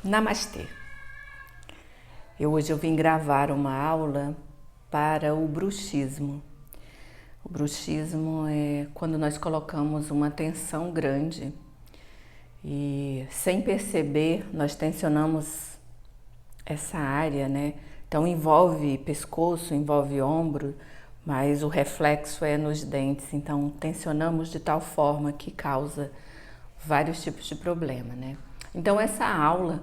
Namastê! Hoje eu vim gravar uma aula para o bruxismo. O bruxismo é quando nós colocamos uma tensão grande e, sem perceber, nós tensionamos essa área, né? Então envolve pescoço, envolve ombro, mas o reflexo é nos dentes. Então tensionamos de tal forma que causa vários tipos de problema, né? Então essa aula,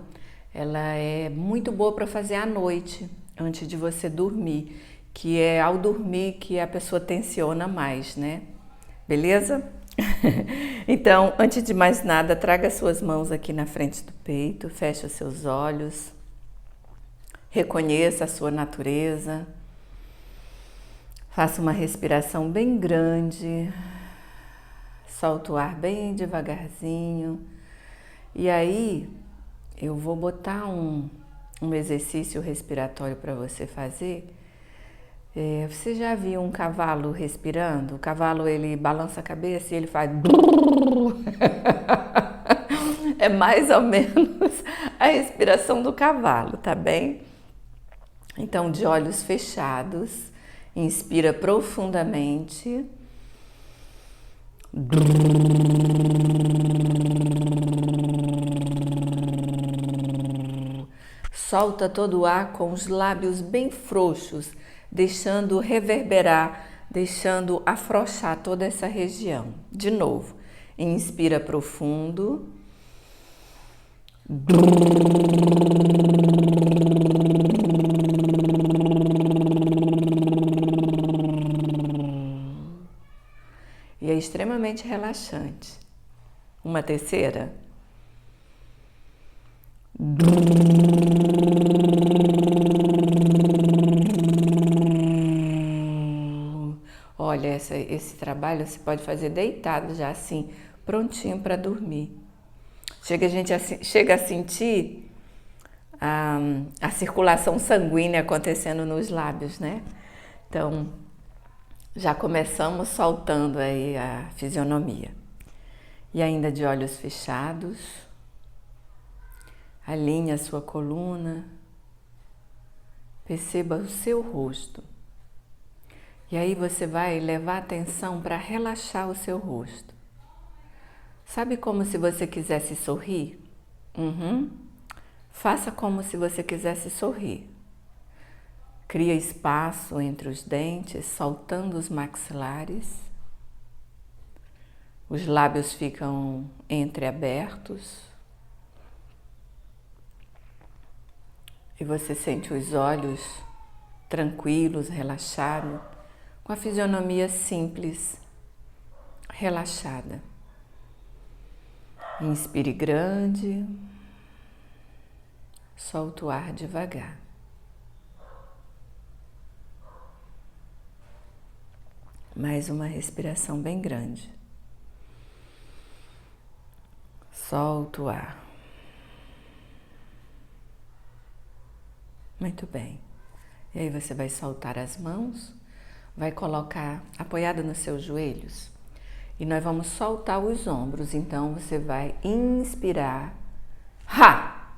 ela é muito boa para fazer à noite, antes de você dormir, que é ao dormir que a pessoa tensiona mais, né? Beleza? Então, antes de mais nada, traga suas mãos aqui na frente do peito, feche os seus olhos, reconheça a sua natureza, faça uma respiração bem grande, solta o ar bem devagarzinho. E aí, eu vou botar um exercício respiratório para você fazer. Você já viu um cavalo respirando? O cavalo, ele balança a cabeça e ele faz... É mais ou menos a respiração do cavalo, tá bem? Então, de olhos fechados, inspira profundamente. Solta todo o ar com os lábios bem frouxos, deixando reverberar, deixando afrouxar toda essa região. De novo, inspira profundo. E é extremamente relaxante. Uma terceira. Olha, esse trabalho você pode fazer deitado já assim, prontinho para dormir. Chega a sentir a circulação sanguínea acontecendo nos lábios, né? Então, já começamos soltando aí a fisionomia. E ainda de olhos fechados, alinhe a sua coluna, perceba o seu rosto. E aí você vai levar a atenção para relaxar o seu rosto. Sabe como se você quisesse sorrir? Faça como se você quisesse sorrir. Cria espaço entre os dentes, soltando os maxilares. Os lábios ficam entreabertos. E você sente os olhos tranquilos, relaxados, com a fisionomia simples, relaxada. Inspire grande, solta o ar devagar. Mais uma respiração bem grande. Solta o ar. Muito bem. E aí você vai soltar as mãos, vai colocar apoiada nos seus joelhos e nós vamos soltar os ombros. Então você vai inspirar. Ha!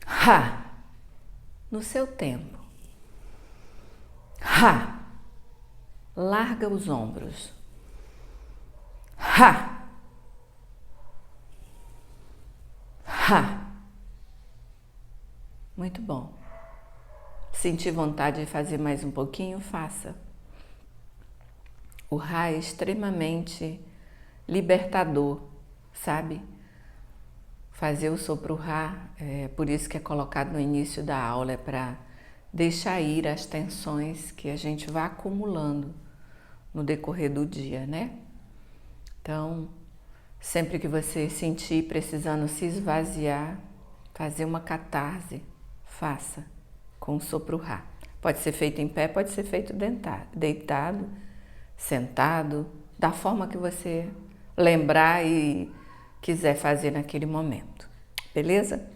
Ha! No seu tempo. Ha! Larga os ombros. Ha! Ha! Muito bom. Sentir vontade de fazer mais um pouquinho? Faça. O Ha é extremamente libertador, sabe? Fazer o sopro Ha, por isso que é colocado no início da aula, é para deixar ir as tensões que a gente vai acumulando no decorrer do dia, né? Então, sempre que você sentir precisando se esvaziar, fazer uma catarse, faça com o sopro Ha. Pode ser feito em pé, pode ser feito deitado, sentado, da forma que você lembrar e quiser fazer naquele momento. Beleza?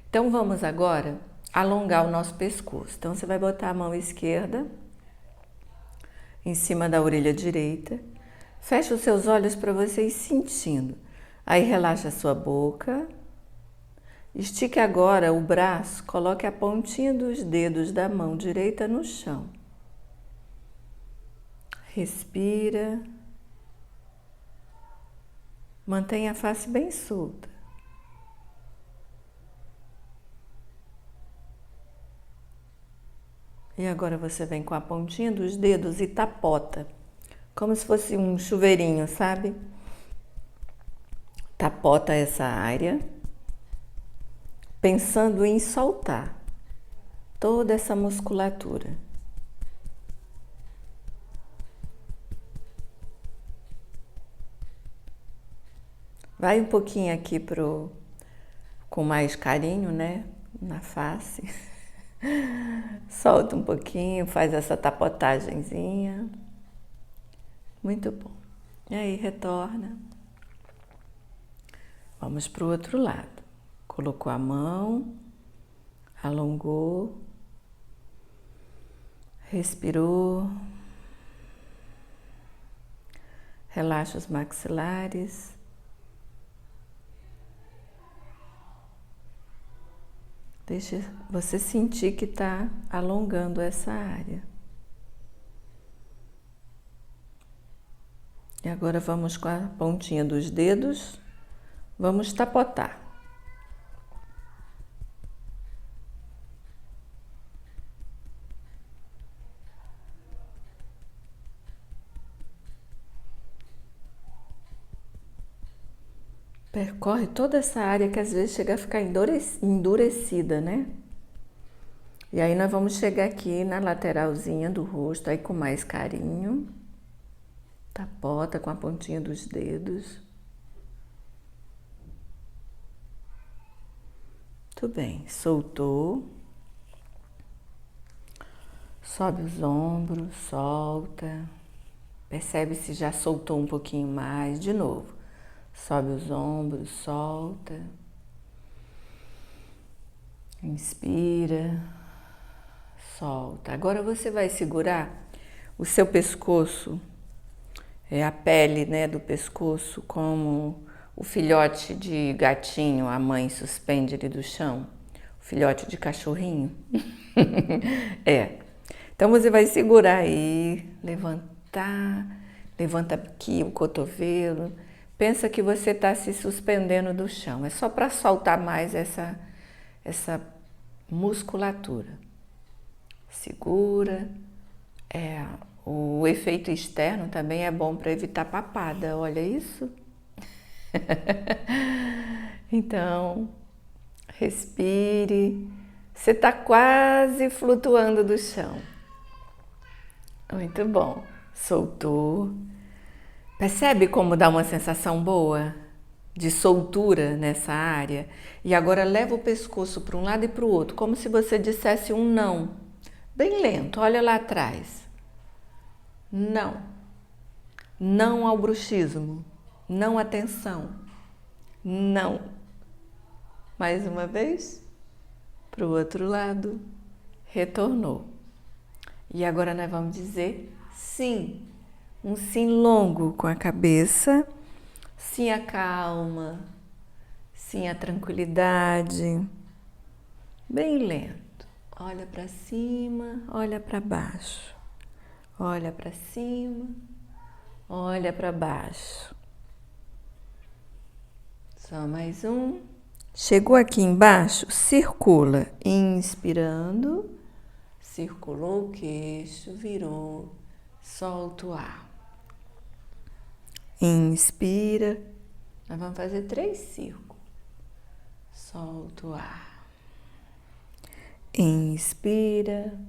Então vamos agora alongar o nosso pescoço. Então você vai botar a mão esquerda em cima da orelha direita. Feche os seus olhos para você ir sentindo. Aí relaxa a sua boca. Estique agora o braço, coloque a pontinha dos dedos da mão direita no chão. Respira. Mantenha a face bem solta. E agora você vem com a pontinha dos dedos e tapota, como se fosse um chuveirinho, sabe? Tapota essa área, pensando em soltar toda essa musculatura. Vai um pouquinho aqui com mais carinho, né? Na face. Solta um pouquinho, faz essa tapotagenzinha. Muito bom. E aí, retorna. Vamos para o outro lado. Colocou a mão, alongou, respirou, relaxa os maxilares. Deixa você sentir que está alongando essa área. E agora vamos com a pontinha dos dedos, vamos tapotar. Percorre toda essa área que às vezes chega a ficar endurecida, né? E aí nós vamos chegar aqui na lateralzinha do rosto, aí com mais carinho. Tapota com a pontinha dos dedos. Tudo bem, soltou. Sobe os ombros, solta. Percebe se já soltou um pouquinho mais. De novo. Sobe os ombros, solta. Inspira, solta. Agora você vai segurar o seu pescoço, a pele, né, do pescoço, como o filhote de gatinho, a mãe suspende ele do chão. O filhote de cachorrinho. Então você vai segurar aí, levantar, levanta aqui o cotovelo. Pensa que você está se suspendendo do chão. É só para soltar mais essa musculatura. Segura. O efeito externo também é bom para evitar papada. Olha isso. Então, respire. Você está quase flutuando do chão. Muito bom. Soltou. Percebe como dá uma sensação boa de soltura nessa área? E agora leva o pescoço para um lado e para o outro, como se você dissesse um não. Bem lento, olha lá atrás. Não. Não ao bruxismo. Não à tensão. Não. Mais uma vez. Para o outro lado. Retornou. E agora nós vamos dizer sim. Um sim longo com a cabeça, sim a calma, sim a tranquilidade, bem lento. Olha para cima, olha para baixo, olha para cima, olha para baixo. Só mais um. Chegou aqui embaixo, circula, inspirando, circulou o queixo, virou, solta o ar. Inspira. Nós vamos fazer 3 círculos. Solta o ar. Inspira.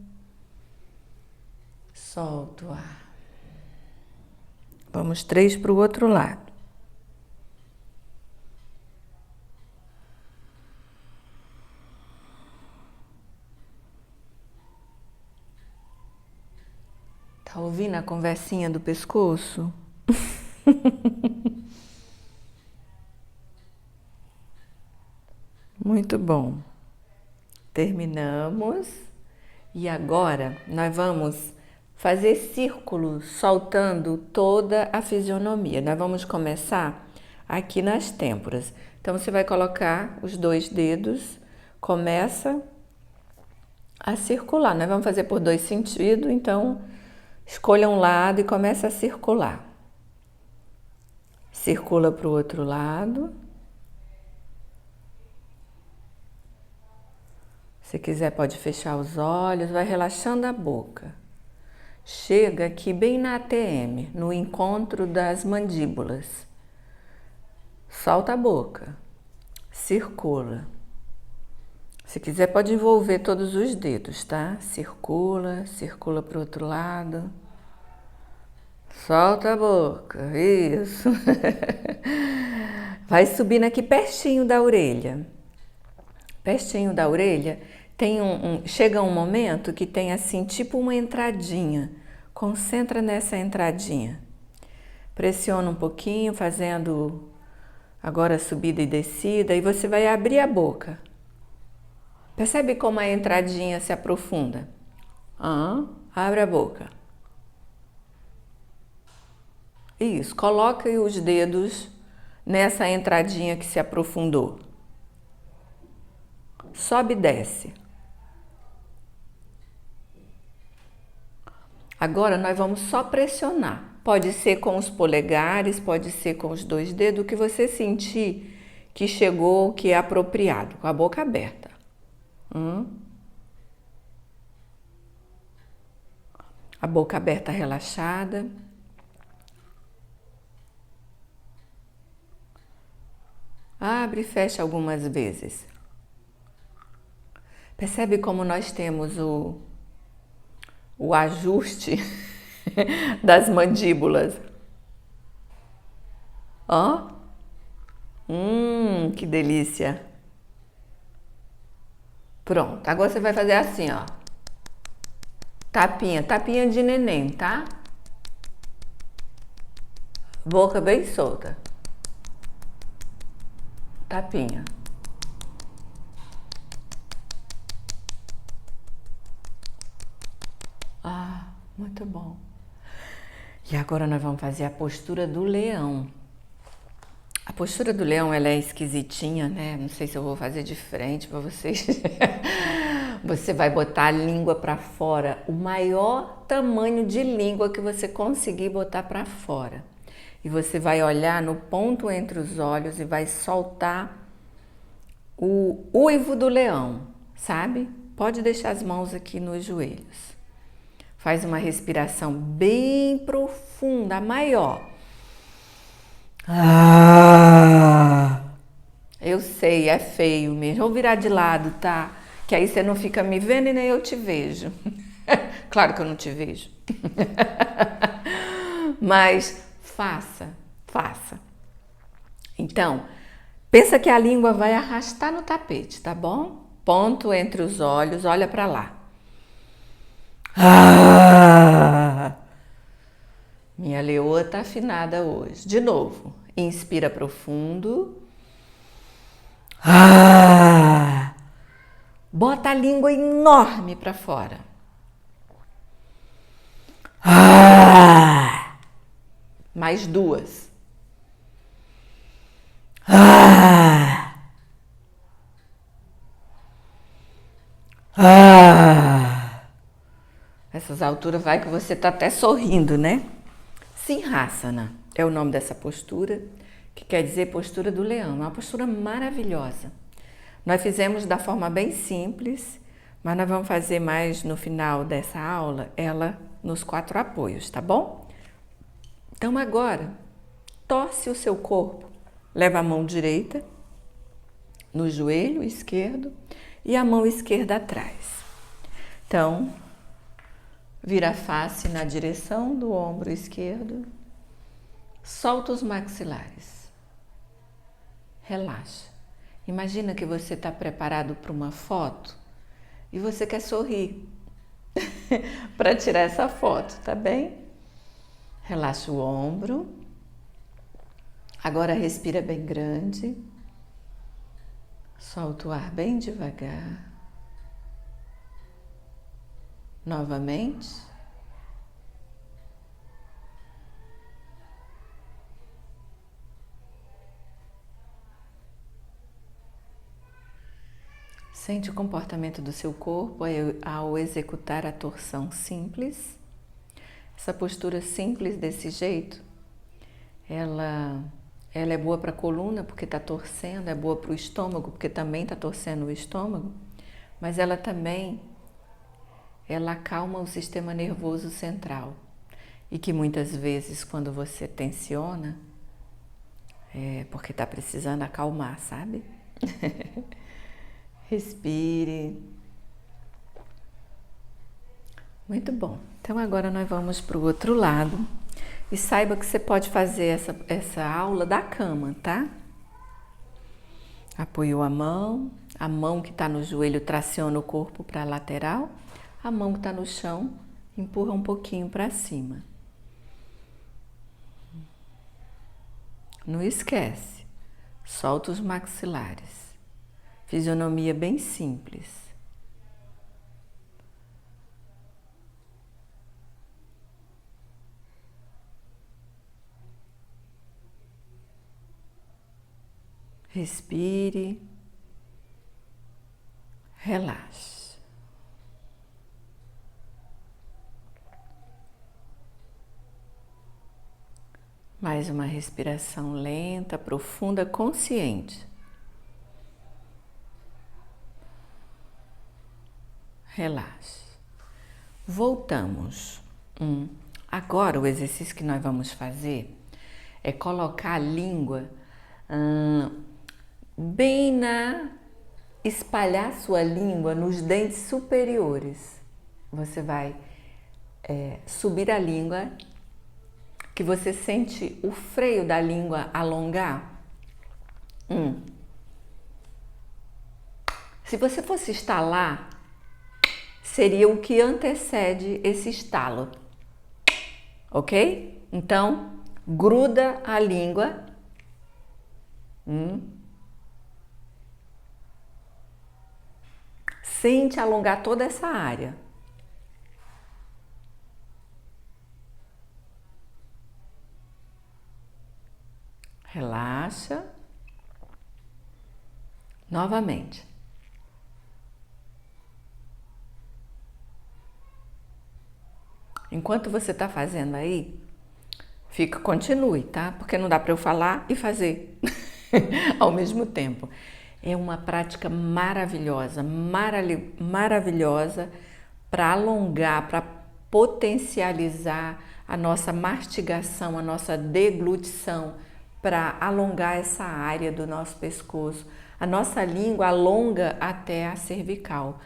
Solta o ar. Vamos 3 para o outro lado. Tá ouvindo a conversinha do pescoço? Muito bom. Terminamos. E agora nós vamos fazer círculos soltando toda a fisionomia. Nós vamos começar aqui nas têmporas. Então, você vai colocar os 2 dedos, começa a circular. Nós vamos fazer por 2 sentidos, então escolha um lado e começa a circular. Circula para o outro lado. Se quiser, pode fechar os olhos, vai relaxando a boca. Chega aqui bem na ATM, no encontro das mandíbulas. Solta a boca. Circula. Se quiser, pode envolver todos os dedos, tá? Circula, circula para o outro lado. Solta a boca, isso. Vai subindo aqui pertinho da orelha. Pertinho da orelha, chega um momento que tem assim, tipo uma entradinha. Concentra nessa entradinha. Pressiona um pouquinho, fazendo agora subida e descida, e você vai abrir a boca. Percebe como a entradinha se aprofunda? Abre a boca. Isso, coloque os dedos nessa entradinha que se aprofundou. Sobe e desce. Agora nós vamos só pressionar. Pode ser com os polegares, pode ser com os 2 dedos, o que você sentir que chegou, que é apropriado, com a boca aberta. A boca aberta relaxada. Abre e fecha algumas vezes. Percebe como nós temos o ajuste das mandíbulas? Que delícia! Pronto, agora você vai fazer assim, ó. Tapinha, tapinha de neném, tá? Boca bem solta. Tapinha. Muito bom. E agora nós vamos fazer a postura do leão. A postura do leão, ela é esquisitinha, né? Não sei se eu vou fazer diferente para vocês. Você vai botar a língua para fora, o maior tamanho de língua que você conseguir botar para fora. E você vai olhar no ponto entre os olhos e vai soltar o uivo do leão, sabe? Pode deixar as mãos aqui nos joelhos. Faz uma respiração bem profunda, maior. Eu sei, é feio mesmo. Vou virar de lado, tá? Que aí você não fica me vendo e nem eu te vejo. Claro que eu não te vejo. Mas faça. Então, pensa que a língua vai arrastar no tapete, tá bom? Ponto entre os olhos, olha para lá. Minha leoa tá afinada hoje. De novo, inspira profundo. Bota a língua enorme para fora. Mais 2. Essas alturas vai que você tá até sorrindo, né? Simhasana é o nome dessa postura, que quer dizer postura do leão. É uma postura maravilhosa. Nós fizemos da forma bem simples, mas nós vamos fazer mais no final dessa aula, ela nos 4 apoios, tá bom? Então agora, torce o seu corpo. Leva a mão direita no joelho esquerdo e a mão esquerda atrás. Então, vira a face na direção do ombro esquerdo. Solta os maxilares. Relaxa. Imagina que você está preparado para uma foto e você quer sorrir para tirar essa foto, tá bem? Relaxa o ombro. Agora respira bem grande. Solta o ar bem devagar. Novamente. Sente o comportamento do seu corpo ao executar a torção simples. Essa postura simples desse jeito, ela é boa para a coluna porque está torcendo, é boa para o estômago porque também está torcendo o estômago, mas ela também acalma o sistema nervoso central e que muitas vezes quando você tensiona é porque está precisando acalmar, sabe? Respire. Muito bom. Então agora nós vamos para o outro lado e saiba que você pode fazer essa aula da cama, tá? Apoiou a mão que está no joelho traciona o corpo para a lateral, a mão que está no chão empurra um pouquinho para cima. Não esquece, solta os maxilares. Fisionomia bem simples. Respire, relaxe. Mais uma respiração lenta, profunda, consciente. Relaxe. Voltamos. Agora o exercício que nós vamos fazer é colocar a língua espalhar sua língua nos dentes superiores. Você vai subir a língua, que você sente o freio da língua alongar. Se você fosse estalar, seria o que antecede esse estalo, ok? Então, gruda a língua. Sente alongar toda essa área. Relaxa. Novamente. Enquanto você está fazendo aí, continue, tá? Porque não dá para eu falar e fazer ao mesmo tempo. É uma prática maravilhosa, maravilhosa para alongar, para potencializar a nossa mastigação, a nossa deglutição, para alongar essa área do nosso pescoço. A nossa língua alonga até a cervical,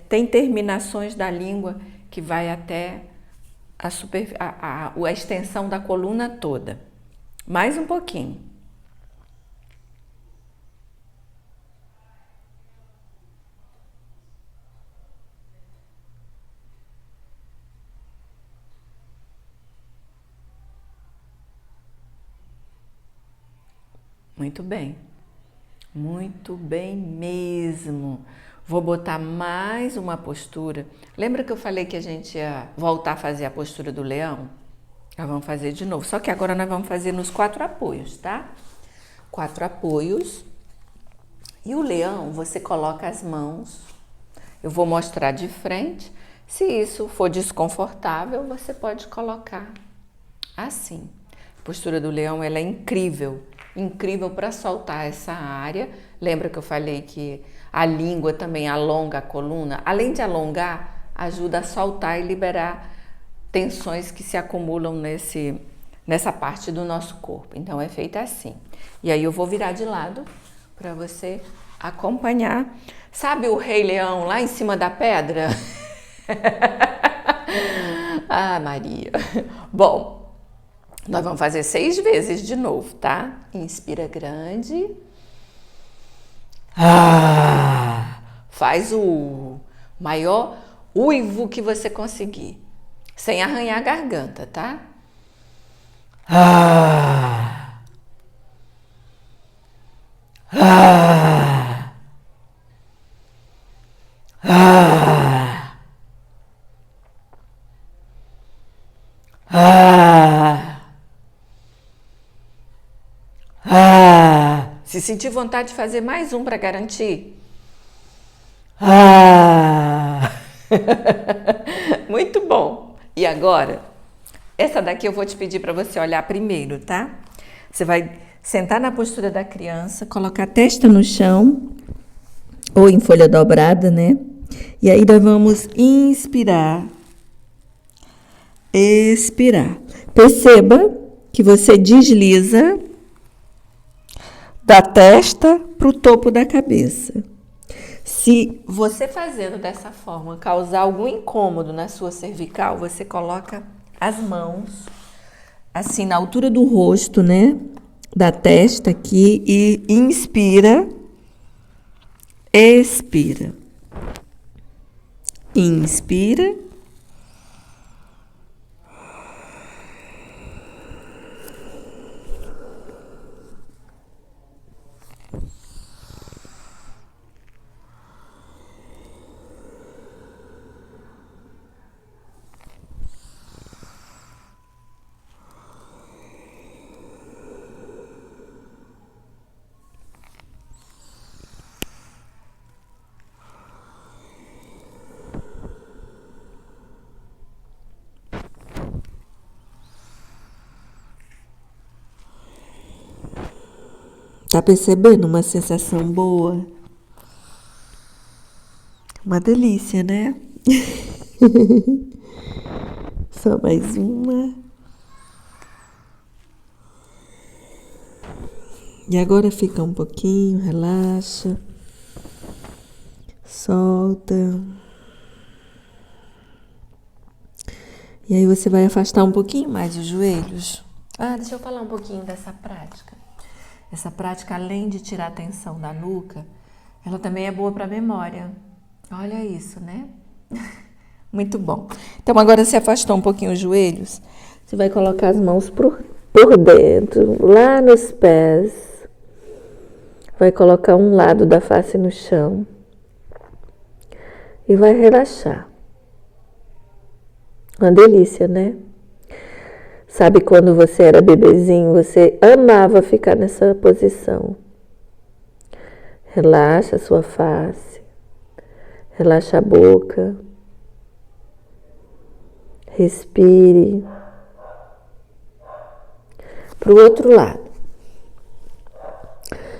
tem terminações da língua que vai até a extensão da coluna toda. Mais um pouquinho. Muito bem mesmo. Vou botar mais uma postura. Lembra que eu falei que a gente ia voltar a fazer a postura do leão? Nós vamos fazer de novo, só que agora nós vamos fazer nos 4 apoios, tá? 4 apoios. E o leão, você coloca as mãos. Eu vou mostrar de frente. Se isso for desconfortável, você pode colocar assim. A postura do leão, ela é incrível para soltar essa área. Lembra que eu falei que a língua também alonga a coluna? Além de alongar, ajuda a soltar e liberar tensões que se acumulam nessa parte do nosso corpo. Então é feita assim. E aí eu vou virar de lado para você acompanhar. Sabe o Rei Leão lá em cima da pedra? Ah, Maria. Bom, nós vamos fazer 6 vezes de novo, tá? Inspira grande. Faz o maior uivo que você conseguir. Sem arranhar a garganta, tá? Se sentir vontade de fazer mais um para garantir, Ah! Muito bom. E agora, essa daqui eu vou te pedir para você olhar primeiro, tá? Você vai sentar na postura da criança, colocar a testa no chão ou em folha dobrada, né? E aí nós vamos inspirar, expirar. Perceba que você desliza da testa para o topo da cabeça. Se você fazendo dessa forma causar algum incômodo na sua cervical, você coloca as mãos assim na altura do rosto, né? Da testa aqui e inspira, expira. Inspira. Tá percebendo uma sensação boa? Uma delícia, né? Só mais uma. E agora fica um pouquinho, relaxa. Solta. E aí você vai afastar um pouquinho mais os joelhos. Deixa eu falar um pouquinho dessa prática. Essa prática, além de tirar a tensão da nuca, ela também é boa para a memória. Olha isso, né? Muito bom. Então, agora você afastou um pouquinho os joelhos. Você vai colocar as mãos por dentro, lá nos pés. Vai colocar um lado da face no chão. E vai relaxar. Uma delícia, né? Sabe quando você era bebezinho, você amava ficar nessa posição. Relaxa a sua face. Relaxa a boca. Respire. Para o outro lado.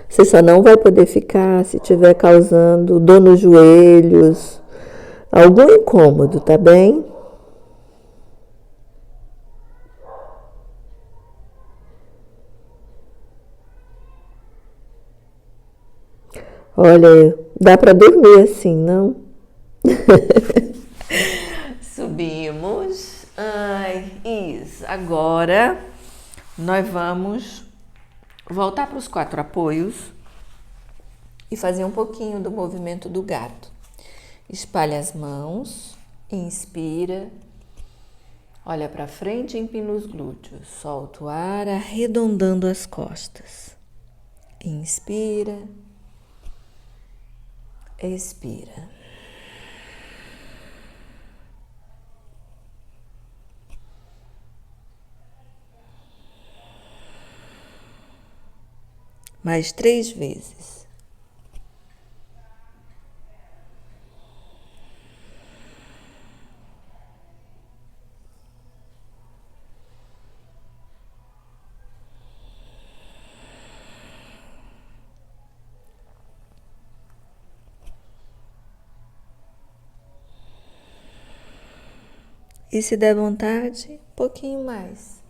Você só não vai poder ficar se estiver causando dor nos joelhos, algum incômodo, tá bem? Olha, dá para dormir assim, não? Subimos. Isso. Agora, nós vamos voltar para os 4 apoios e fazer um pouquinho do movimento do gato. Espalha as mãos, inspira, olha para frente e empina os glúteos. Solta o ar, arredondando as costas. Inspira. Expira. Mais 3 vezes. E se der vontade, um pouquinho mais.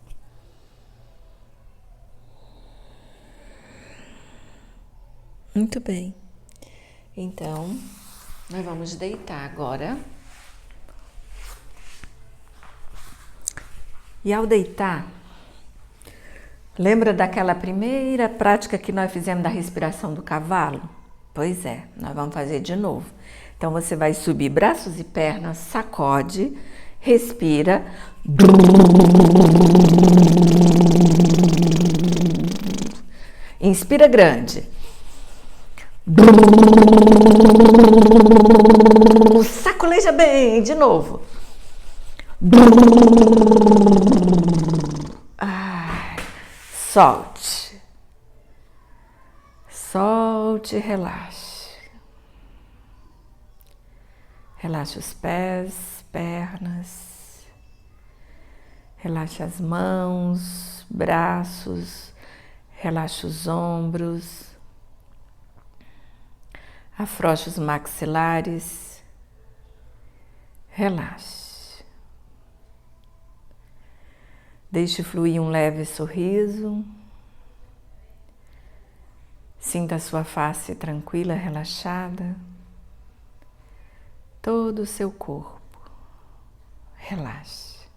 Muito bem. Então, nós vamos deitar agora. E ao deitar, lembra daquela primeira prática que nós fizemos da respiração do cavalo? Pois é, nós vamos fazer de novo. Então, você vai subir braços e pernas, sacode, respira. Inspira grande. Sacoleja bem, de novo. Solte. Solte e relaxe. Relaxa os pés, pernas, relaxa as mãos, braços, relaxa os ombros, afrouxa os maxilares, relaxe. Deixe fluir um leve sorriso. Sinta a sua face tranquila, relaxada. Todo o seu corpo. Relaxe.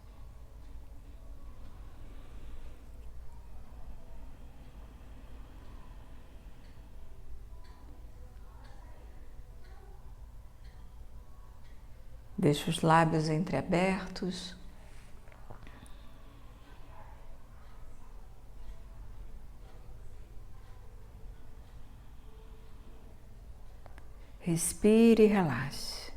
Deixe os lábios entreabertos. Respire e relaxe.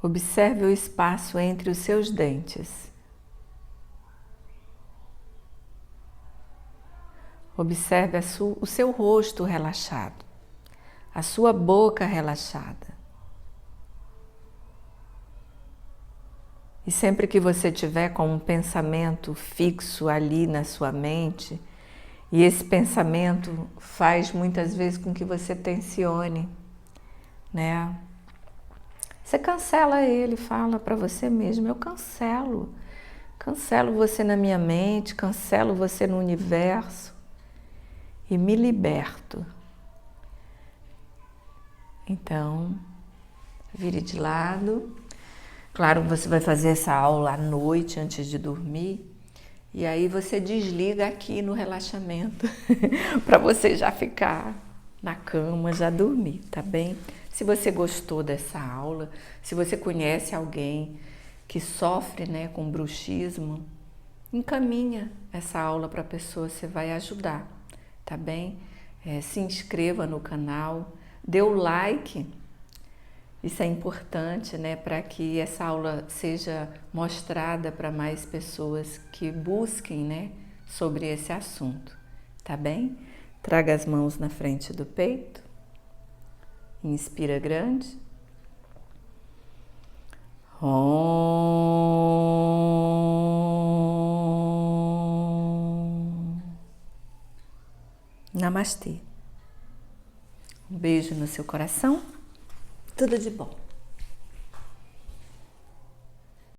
Observe o espaço entre os seus dentes. Observe o seu rosto relaxado, a sua boca relaxada. E sempre que você tiver com um pensamento fixo ali na sua mente, e esse pensamento faz muitas vezes com que você tensione, né? Você cancela ele, fala para você mesmo, eu cancelo você na minha mente, cancelo você no universo e me liberto. Então, vire de lado. Claro, você vai fazer essa aula à noite antes de dormir e aí você desliga aqui no relaxamento para você já ficar na cama, já dormir, tá bem? Se você gostou dessa aula, se você conhece alguém que sofre, né, com bruxismo, encaminha essa aula para a pessoa, você vai ajudar, tá bem? Se inscreva no canal, dê o like, isso é importante, né, para que essa aula seja mostrada para mais pessoas que busquem, né, sobre esse assunto, tá bem? Traga as mãos na frente do peito. Inspira grande. Namastê. Um beijo no seu coração. Tudo de bom.